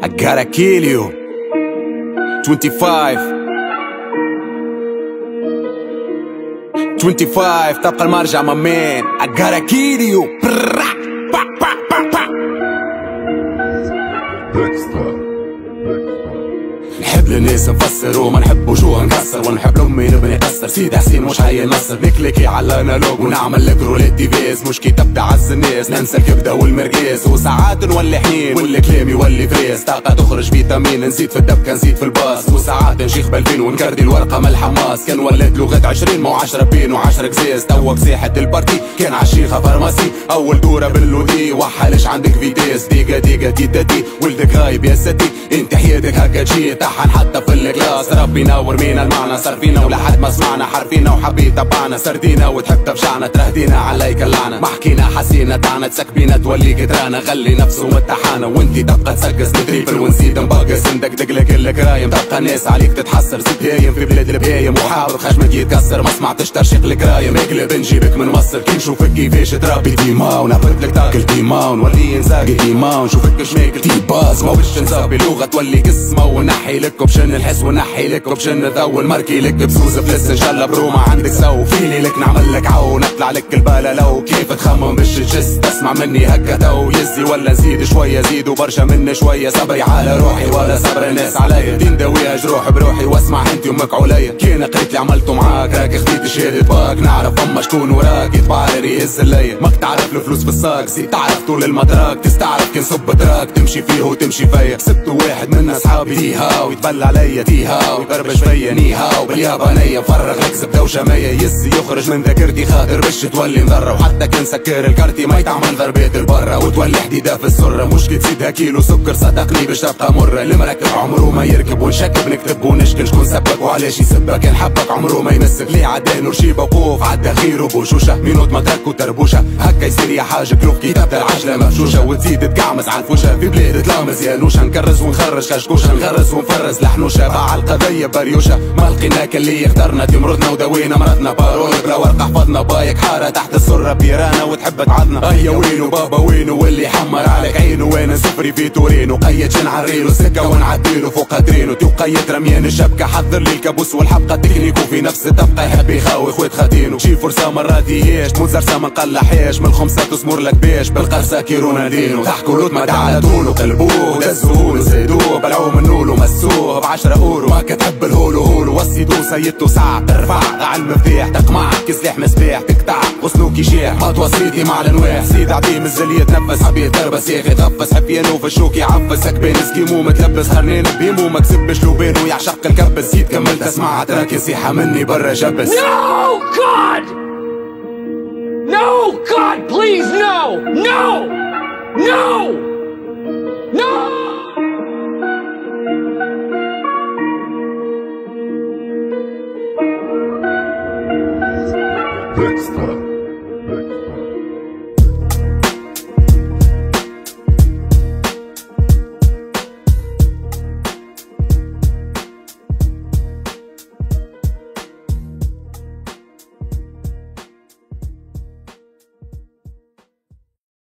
I gotta kill you. 25 تبقى المرجع my man. I gotta kill you. نحب للناس نفسر وما نحب وجوه نكسر، ونحب لامي نبني قصر. سيدي حسين مش هي نصر، نكليكي على الانالوج ونعمل لك روليت ديفيس. مش كتاب تعز الناس، ننسى الكبده والمرقاس. وساعات نولي حنين والكلام يولي فريس. طاقه تخرج فيتامين، نزيد في الدبكه نزيد في الباص. وساعات نشيخ بالفين ونكردي الورقه من الحماس. كان ولات لغه 20 مو 10 بين و10 قزاز. توا بساحه البارتي كان عالشيخه فارماسي. اول دوره باللودي وحالش عندك فيتيس. ديقه ديقه تيتاتي ولدك غايب يا ستي. انت حياتك هكا تجي طحن حتى في الكلاس. ربي ينور مينا المعنى صار فينا ولحد ما سمعنا. حرفينا وحبيت تبعنا سردينا وتحب تبجعنا. ترهدينا عليك اللعنه ما حكينا حسينا تعنا. تسكبينا توليك ترانا غلي نفسه متحانه. وانتي تبقى تسقس نتريبل ونزيد نبقس. ندقدق لك الكرايم تبقى الناس عليك تتحسر. زيد هايم في بلاد البهايم وحاول خشمك يتكسر. ما سمعتش ترشيق الكرايم اقلب نجيبك من مصر. كي نشوفك كيفاش تربي ديماون ناخذ لك تاكل ديماون. ولي نساقي ديماون نشوفك شماكل تي باز. ما وش نسابي لغه تولي قسمه. ونحي لك وبشن الحس ونحي لك وبشن ذول. مركي لك بسوس فلس ان شاء الله بروما عندك سو. فيني لك نعمل لك عو نطلع لك الباله. لو كيف تخمم باش تجس تسمع مني هكا تو. يزي ولا زيد شويه زيد وبرشا مني شويه. صبري على روحي ولا صبر الناس عليا. دين داويها جروح بروحي واسمع انت وامك عليا. كان قريت اللي عملته معاك راك خديت شهاده باك. نعرف اما شكون وراك يطبع لي يهز الليل. ماك تعرف الفلوس في الساق زيد تعرف طول المدراك. تستعرف كي نصب دراك تمشي فيه وتمشي فيا. سبت واحد من اصحابي تيها ويتبلى عليا تيها ويبربش فيا نيها. وباليابانيه فرغ لك زبده وشمايه. يزي يخرج من ذاكرتي خاطر باش تولي نضره. وحتى كان سكر الكارتي ما يتعمل ضربات البرة. وتولي حديده في السره مش كي تزيدها كيلو سكر صدقني باش تبقى مره. المركب عمره ما يركب ونشكب نكتب ونشكل. شكون سبك وعلاش يسبك كان حبك عمره ما يمسك. ليه عدان ورشيبه وقوف عدى غيره بوشوشه. مينوت ما ترك وتربوشه هكا يصير يا حاجه كلوف كتابه العجله مفشوشه. وتزيد تقعمز على الفوشه في بلاد تلامز. يا نوشه نكرز ونخرج كشكوشه نغرز ونفرز لحنوشه. باع القضيه بريوشه ما لقيناك اللي اخترنا. تمرضنا ودوينا مرضنا بارول بلا ورقه حفظنا. بايك حاره تحت السره بيرانا وتحب تعضنا. ايا وينو بابا وينو واللي حمر عليك عينه. وين سفري في تورينو قيد جن عريلو سكه ونعديلو فوق قدرينو. تقيد رميان الشبكه حضر لي الكابوس والحبقه. تكنيكو في نفس الطبقه يحب يخاوي خوات خاتينو. شي فرصه مرات يهاش تموت زرسه ما نقلحاش. من الخمسه تسمر لك باش بالقرصه كي رونالدينو. ضحكوا له ما تعالتولو قلبوه دزوه زيدوه بلعوه منولو مسوه ب10 اورو. ما كتحب الهولو هولو وسيدو سيدتو ساعه ترفع على المفتاح. تقمع كسلاح مسباح تقطع غسلوكي شاح. ما توصيتي مع الانواع سيد عديم الزل يتنفس. حبيت تربس يا اخي تفس حفيانو في الشوك يعفس. هكبين سكيمو متلبس خرنين بيمو ما كسبش لو بينو يعشق الكبس. زيد كمل تسمع تراك يصيحه مني برا جبس. No God! No God please no! No! No! No! Dexter.